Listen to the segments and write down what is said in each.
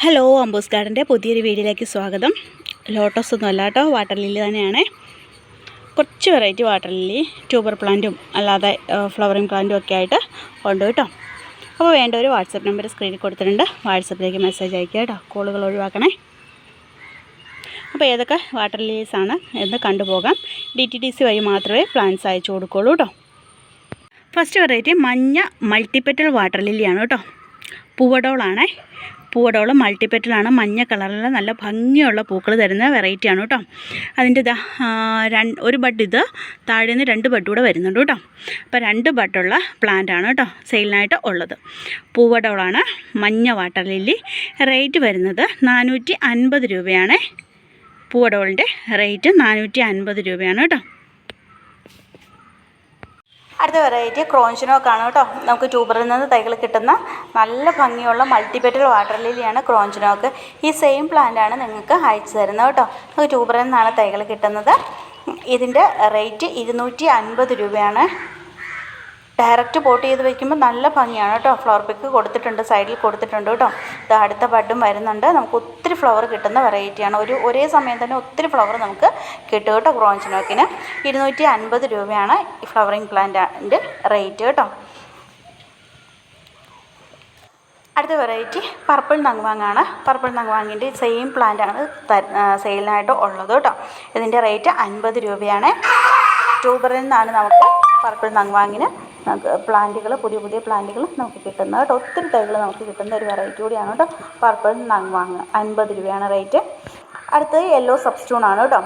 Hello, അംബൂസ് ഗാർഡൻ്റെ പുതിയൊരു വീഡിയോയിലേക്ക് സ്വാഗതം. ലോട്ടസ് ഒന്നും അല്ല കേട്ടോ, വാട്ടർ ലില്ലി തന്നെയാണ്. കുറച്ച് വെറൈറ്റി വാട്ടർ ലില്ലി ട്യൂബർ പ്ലാന്റും അല്ലാതെ ഫ്ലവറിങ് പ്ലാന്റും ഒക്കെ ആയിട്ട് ഉണ്ട് കേട്ടോ. അപ്പോൾ വേണ്ട ഒരു വാട്സപ്പ് നമ്പർ സ്ക്രീനിൽ കൊടുത്തിട്ടുണ്ട്. വാട്സപ്പിലേക്ക് മെസ്സേജ് അയക്കുക കേട്ടോ, കോളുകൾ ഒഴിവാക്കണേ. അപ്പോൾ ഏതൊക്കെ വാട്ടർ ലില്ലീസാണ് എന്ന് കണ്ടുപോകാം. DTDC വഴി മാത്രമേ പ്ലാന്റ്സ് അയച്ചു കൊടുക്കുകയുള്ളൂ കേട്ടോ. ഫസ്റ്റ് വെറൈറ്റി മഞ്ഞ മൾട്ടിപ്പെറ്റൽ വാട്ടർ ലില്ലിയാണ് കേട്ടോ. പൂവടോളാണേ. പൂവടോൾ മൾട്ടിപ്പെറ്റലാണ്. മഞ്ഞ കളറിൽ നല്ല ഭംഗിയുള്ള പൂക്കൾ തരുന്ന വെറൈറ്റിയാണ് കേട്ടോ. അതിൻ്റെ ഒരു ബഡ് ഇത് താഴെ നിന്ന് 2 ബഡ് കൂടെ വരുന്നുണ്ട് കേട്ടോ. അപ്പോൾ 2 ബഡുള്ള പ്ലാന്റാണ് കേട്ടോ സെയിലിനായിട്ട് ഉള്ളത്. പൂവടോളാണ്, മഞ്ഞ വാട്ടർ ലില്ലി. റേറ്റ് വരുന്നത് 450 രൂപയാണ്. പൂവടോളിൻ്റെ റേറ്റ് 450 രൂപയാണ് കേട്ടോ. അടുത്ത വെറൈറ്റി ക്രോഞ്ചിനോക്കാണ് കേട്ടോ. നമുക്ക് ട്യൂബറിൽ നിന്ന് തൈകൾ കിട്ടുന്ന നല്ല ഭംഗിയുള്ള മൾട്ടിപ്പെറ്റൽ വാട്ടർ ലില്ലിയാണ് ക്രോഞ്ചിനോക്ക്. ഈ സെയിം പ്ലാന്റാണ് നിങ്ങൾക്ക് അയച്ചു തരുന്നത് കേട്ടോ. നമുക്ക് ട്യൂബറിൽ നിന്നാണ് തൈകൾ കിട്ടുന്നത്. ഇതിൻ്റെ റേറ്റ് 250 രൂപയാണ്. ഡയറക്റ്റ് പോട്ട് ചെയ്ത് വയ്ക്കുമ്പോൾ നല്ല ഭംഗിയാണ് കേട്ടോ. ഫ്ലവർ പിക്ക് കൊടുത്തിട്ടുണ്ട്, സൈഡിൽ കൊടുത്തിട്ടുണ്ട് കേട്ടോ. ഇത് അടുത്ത ബഡും വരുന്നുണ്ട്. നമുക്ക് ഒത്തിരി ഫ്ലവർ കിട്ടുന്ന വെറൈറ്റിയാണ്. ഒരേ സമയം തന്നെ ഒത്തിരി ഫ്ലവർ നമുക്ക് കിട്ടും കേട്ടോ. ക്രോഞ്ചിനോക്കിന് 250 രൂപയാണ് ഈ ഫ്ലവറിങ് പ്ലാന്റിൻ്റെ റേറ്റ് കേട്ടോ. അടുത്ത വെറൈറ്റി പർപ്പിൾ നങ്വാങ്ങാണ്. പർപ്പിൾ നങ്വാങ്ങിൻ്റെ സെയിം പ്ലാന്റാണ് സെയിലിനായിട്ട് ഉള്ളത് കേട്ടോ. ഇതിൻ്റെ റേറ്റ് 50 രൂപയാണ്. ട്യൂബറിൽ നിന്നാണ് നമുക്ക് പർപ്പിൾ നങ്വാങ്ങിന് പ്ലാന്റുകൾ, പുതിയ പ്ലാന്റുകൾ നമുക്ക് കിട്ടുന്നത് കേട്ടോ. ഒത്തിരി തൈകൾ നമുക്ക് കിട്ടുന്ന ഒരു വെറൈറ്റി കൂടിയാണ് കേട്ടോ പർപ്പിൾ നങ്വാങ്. 50 രൂപയാണ് റേറ്റ്. അടുത്തത് യെല്ലോ സബ്സ്റ്റൂണാണ് കേട്ടോ.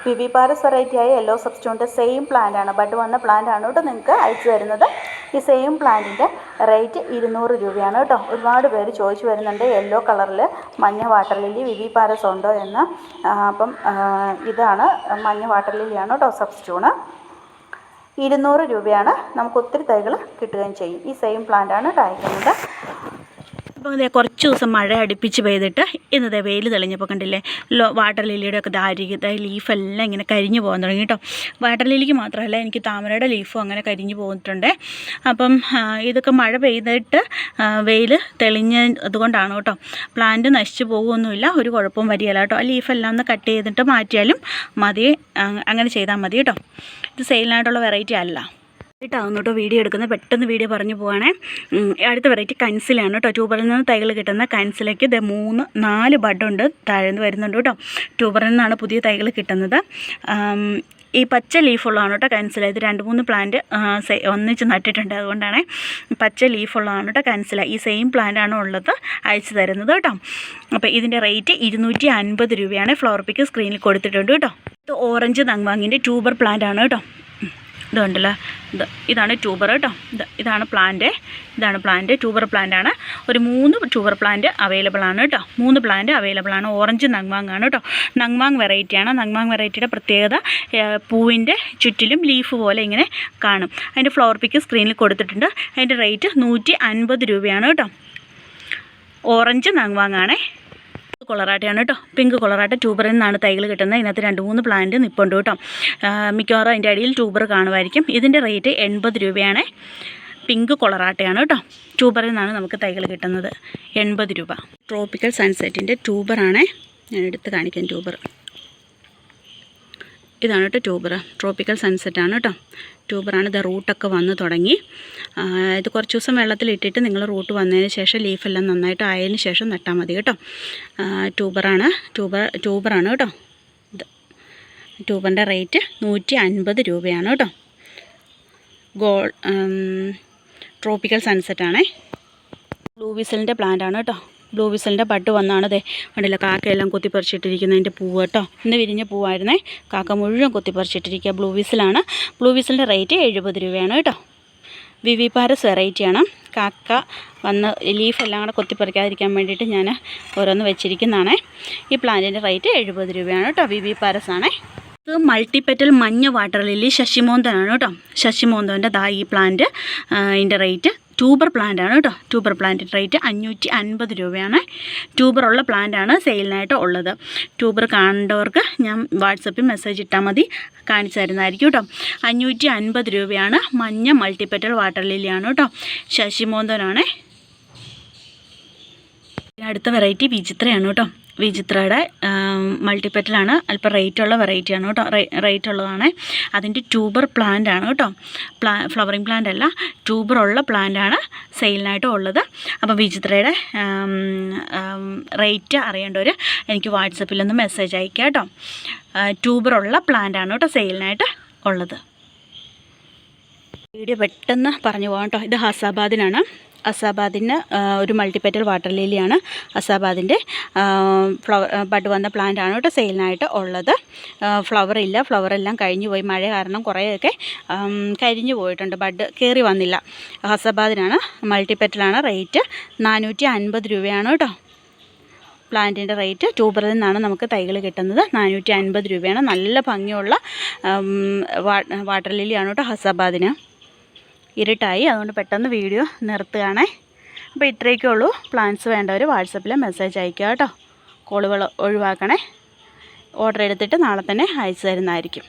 വിവിപാരസ് വെറൈറ്റിയായ യെല്ലോ സബ്സ്റ്റൂണിൻ്റെ സെയിം പ്ലാന്റാണ്, ബഡ് വന്ന പ്ലാന്റാണ് കേട്ടോ നിങ്ങൾക്ക് അയച്ചു തരുന്നത്. ഈ സെയിം പ്ലാന്റിൻ്റെ റേറ്റ് 200 രൂപയാണ് കേട്ടോ. ഒരുപാട് പേര് ചോദിച്ചു വരുന്നുണ്ട് യെല്ലോ കളറിൽ മഞ്ഞ വാട്ടർ ലില്ലി വിവിപാരസ് ഉണ്ടോ എന്ന്. അപ്പം ഇതാണ് മഞ്ഞ വാട്ടർ ലില്ലിയാണ് കേട്ടോ സബ്സ്റ്റൂണ്. 200 രൂപയാണ്. നമുക്ക് ഒത്തിരി തൈകൾ കിട്ടുകയും ചെയ്യും. ഈ സെയിം പ്ലാന്റാണ് കേട്ടോ അയക്കുന്നത്. അപ്പോൾ അതേ കുറച്ച് ദിവസം മഴ അടുപ്പിച്ച് പെയ്തിട്ട് ഇന്നത്തെ വെയിൽ തെളിഞ്ഞപ്പോൾ കണ്ടില്ലേ, വാട്ടർ ലില്ലിയുടെ ഒക്കെ അരികത്തെ ലീഫെല്ലാം ഇങ്ങനെ കരിഞ്ഞു പോകാൻ തുടങ്ങി കേട്ടോ. വാട്ടർ ലില്ലിക്ക് മാത്രമല്ല, എനിക്ക് താമരയുടെ ലീഫും അങ്ങനെ കരിഞ്ഞു പോയിട്ടുണ്ട്. അപ്പം ഇതൊക്കെ മഴ പെയ്തിട്ട് വെയിൽ തെളിഞ്ഞതുകൊണ്ടാണ് കേട്ടോ. പ്ലാന്റ് നശിച്ചു പോകുമൊന്നുമില്ല, ഒരു കുഴപ്പവും വരികയില്ല കേട്ടോ. ആ ലീഫെല്ലാം ഒന്ന് കട്ട് ചെയ്തിട്ട് മാറ്റിയാലും മതി, അങ്ങനെ ചെയ്താൽ മതി കേട്ടോ. ഇത് സെയിലിനായിട്ടുള്ള വെറൈറ്റി അല്ല ാവുന്നു കേട്ടോ. വീഡിയോ എടുക്കുന്നത് പെട്ടെന്ന് വീഡിയോ പറഞ്ഞു പോവാണേ. അടുത്ത വെറൈറ്റി കൻസിലാണ് കേട്ടോ. ട്യൂബറിൽ നിന്ന് തൈകൾ കിട്ടുന്ന കൻസിലേക്ക് 4 ബഡുണ്ട് താഴ്ന്ന് വരുന്നുണ്ട് കേട്ടോ. ട്യൂബറിൽ നിന്നാണ് പുതിയ തൈകൾ കിട്ടുന്നത്. ഈ പച്ച ലീഫുള്ളതാണ് കേട്ടോ കൻസില. ഇത് 2-3 പ്ലാന്റ് ഒന്നിച്ച് നട്ടിട്ടുണ്ട്, അതുകൊണ്ടാണ് പച്ച ലീഫുള്ളതാണ് കേട്ടോ കൻസില. ഈ സെയിം പ്ലാന്റാണ് ഉള്ളത് അയച്ചു തരുന്നത് കേട്ടോ. അപ്പോൾ ഇതിൻ്റെ റേറ്റ് 250 രൂപയാണ്. ഫ്ലവർ പിക്ക് സ്ക്രീനിൽ കൊടുത്തിട്ടുണ്ട് കേട്ടോ. ഇത് ഓറഞ്ച് നങ്വാങ്ങിൻ്റെ ട്യൂബർ പ്ലാന്റാണ് കേട്ടോ. ഇതുണ്ടല്ലോ, ഇതാണ് ട്യൂബർ കേട്ടോ. ഇതാണ് പ്ലാന്റ് ട്യൂബർ പ്ലാന്റാണ്. ഒരു 3 ട്യൂബർ പ്ലാന്റ് അവൈലബിൾ ആണ് കേട്ടോ. 3 പ്ലാന്റ് അവൈലബിൾ ആണ്. ഓറഞ്ച് നങ്വാങ് ആണ് കേട്ടോ. നങ്വാങ് വെറൈറ്റിയാണ്. നങ്വാങ് വെറൈറ്റിയുടെ പ്രത്യേകത പൂവിൻ്റെ ചുറ്റിലും ലീഫ് പോലെ ഇങ്ങനെ കാണും. അതിൻ്റെ ഫ്ലവർ പിക്ക് സ്ക്രീനിൽ കൊടുത്തിട്ടുണ്ട്. അതിൻ്റെ റേറ്റ് 150 രൂപയാണ് കേട്ടോ. ഓറഞ്ച് നങ്വാങ് ആണേ. കൊളറാട്ടയാണ് കേട്ടോ. പിങ്ക് കൊളറാട്ട ട്യൂബറിൽ നിന്നാണ് തൈകൾ കിട്ടുന്നത്. ഇതിനകത്ത് 2-3 പ്ലാന്റ് നിൽപ്പുണ്ട് കേട്ടോ. മിക്കവാറും അതിൻ്റെ അടിയിൽ ട്യൂബർ കാണുമായിരിക്കും. ഇതിൻ്റെ റേറ്റ് 80 രൂപയാണ്. പിങ്ക് കൊളറാട്ടയാണ് കേട്ടോ. ട്യൂബറിൽ നിന്നാണ് നമുക്ക് തൈകൾ കിട്ടുന്നത്. 80 രൂപ. ട്രോപ്പിക്കൽ സൺസെറ്റിൻ്റെ ട്യൂബറാണ് ഞാൻ എടുത്ത് കാണിക്കാൻ. ട്യൂബർ ഇതാണ് കേട്ടോ. ട്രോപ്പിക്കൽ സൺസെറ്റാണ് കേട്ടോ. ട്യൂബറാണ്. ഇത് റൂട്ടൊക്കെ വന്ന് തുടങ്ങി. ഇത് കുറച്ച് ദിവസം വെള്ളത്തിലിട്ടിട്ട് നിങ്ങൾ റൂട്ട് വന്നതിന് ശേഷം ലീഫെല്ലാം നന്നായിട്ട് ആയതിന് ശേഷം നട്ടാൽ മതി കേട്ടോ. ട്യൂബറാണ് കേട്ടോ. ഇത് ട്യൂബറിൻ്റെ റേറ്റ് 150 രൂപയാണ് കേട്ടോ. ട്രോപ്പിക്കൽ സൺസെറ്റാണേ. ബ്ലൂ വിസലിൻ്റെ പ്ലാന്റാണ് കേട്ടോ. ബ്ലൂ വിസലിൻ്റെ ബഡ് വന്നാണ് ദേ കണ്ടില്ല, കാക്കയെല്ലാം കൊത്തിപ്പറിച്ചിട്ടിരിക്കുന്നതിൻ്റെ പൂവ് കേട്ടോ. ഇന്ന് വിരിഞ്ഞ പൂവായിരുന്നേ. കാക്ക മുഴുവൻ കൊത്തിപ്പറിച്ചിട്ടിരിക്കുക. ബ്ലൂ വിസലാണ്. ബ്ലൂ വിസലിൻ്റെ റേറ്റ് 70 രൂപയാണ് കേട്ടോ. വിവിപാരസ് വെറൈറ്റിയാണ്. കാക്ക വന്ന് ലീഫെല്ലാം കൂടെ കൊത്തിപ്പറിക്കാതിരിക്കാൻ വേണ്ടിയിട്ട് ഞാൻ ഓരോന്ന് വെച്ചിരിക്കുന്നതാണ്. ഈ പ്ലാന്റിൻ്റെ റേറ്റ് 70 രൂപയാണ് കേട്ടോ. വിവിപാരസ് ആണേ. ഇത് മൾട്ടിപ്പെറ്റൽ മഞ്ഞ വാട്ടർ ലില്ലി ശശിമോന്തനാണ് കേട്ടോ. ശശിമോന്തൻ്റെ ഈ പ്ലാന്റ് ഇതിൻ്റെ റേറ്റ് ട്യൂബർ പ്ലാന്റാണ് കേട്ടോ. ട്യൂബർ പ്ലാന്റിൻ്റെ റേറ്റ് 550 രൂപയാണ്. ട്യൂബറുള്ള പ്ലാന്റാണ് സെയിലിനായിട്ട് ഉള്ളത്. ട്യൂബർ കാണേണ്ടവർക്ക് ഞാൻ വാട്സപ്പിൽ മെസ്സേജ് ഇട്ടാൽ മതി, കാണിച്ചു തരുന്നതായിരിക്കും കേട്ടോ. 550 രൂപയാണ്. മഞ്ഞ മൾട്ടിപ്പെറ്റൽ വാട്ടർ ലില്ലിയാണ് കേട്ടോ. ശശിമോന്തനാണ്. അടുത്ത വെറൈറ്റി വിചിത്രയാണ് കേട്ടോ. വിചിത്രയുടെ മൾട്ടിപ്പെറ്റലാണ്. അല്പം റേറ്റുള്ള വെറൈറ്റിയാണ് കേട്ടോ. റേറ്റ് ഉള്ളതാണ്. അതിൻ്റെ ട്യൂബർ പ്ലാന്റ് ആണ് കേട്ടോ. ഫ്ലവറിങ് പ്ലാന്റ് അല്ല, ട്യൂബറുള്ള പ്ലാന്റാണ് സെയിലിനായിട്ട് ഉള്ളത്. അപ്പോൾ വിചിത്രയുടെ റേറ്റ് അറിയേണ്ടവർ എനിക്ക് വാട്സപ്പിലൊന്ന് മെസ്സേജ് അയക്കുക കേട്ടോ. ട്യൂബറുള്ള പ്ലാന്റാണ് കേട്ടോ സെയിലിനായിട്ട് ഉള്ളത്. വീഡിയോ പെട്ടെന്ന് പറഞ്ഞു പോകാം കേട്ടോ. ഇത് ഹസാബാദിനാണ്. അസാബാദിന് ഒരു മൾട്ടിപ്പെറ്റൽ വാട്ടർ ലില്ലിയാണ്. അസാബാദിൻ്റെ ബഡ് വന്ന പ്ലാന്റ് ആണ് കേട്ടോ സെയിലിനായിട്ട് ഉള്ളത്. ഫ്ലവറെല്ലാം കഴിഞ്ഞു പോയി. മഴ കാരണം കുറേയൊക്കെ കരിഞ്ഞു പോയിട്ടുണ്ട്, ബഡ് കയറി വന്നില്ല. ഹസാബാദിനാണ്, മൾട്ടിപ്പെറ്റലാണ്. റേറ്റ് 450 രൂപയാണ് കേട്ടോ. പ്ലാന്റിൻ്റെ റേറ്റ് ട്യൂബറിൽ നിന്നാണ് നമുക്ക് തൈകൾ കിട്ടുന്നത്. 450 രൂപയാണ്. നല്ല ഭംഗിയുള്ള വാട്ടർ ലില്ലിയാണ് കേട്ടോ ഹസാബാദിന്. ഇരുട്ടായി, അതുകൊണ്ട് പെട്ടെന്ന് വീഡിയോ നിർത്തുകയാണേ. അപ്പോൾ ഇത്രയൊക്കെ ഉള്ളൂ. പ്ലാൻസ് വേണ്ടവർ വാട്സപ്പിൽ മെസ്സേജ് അയക്കുക കേട്ടോ. കോളുകൾ ഒഴിവാക്കണേ. ഓർഡർ എടുത്തിട്ട് നാളെ തന്നെ അയച്ചു തരുന്നതായിരിക്കും.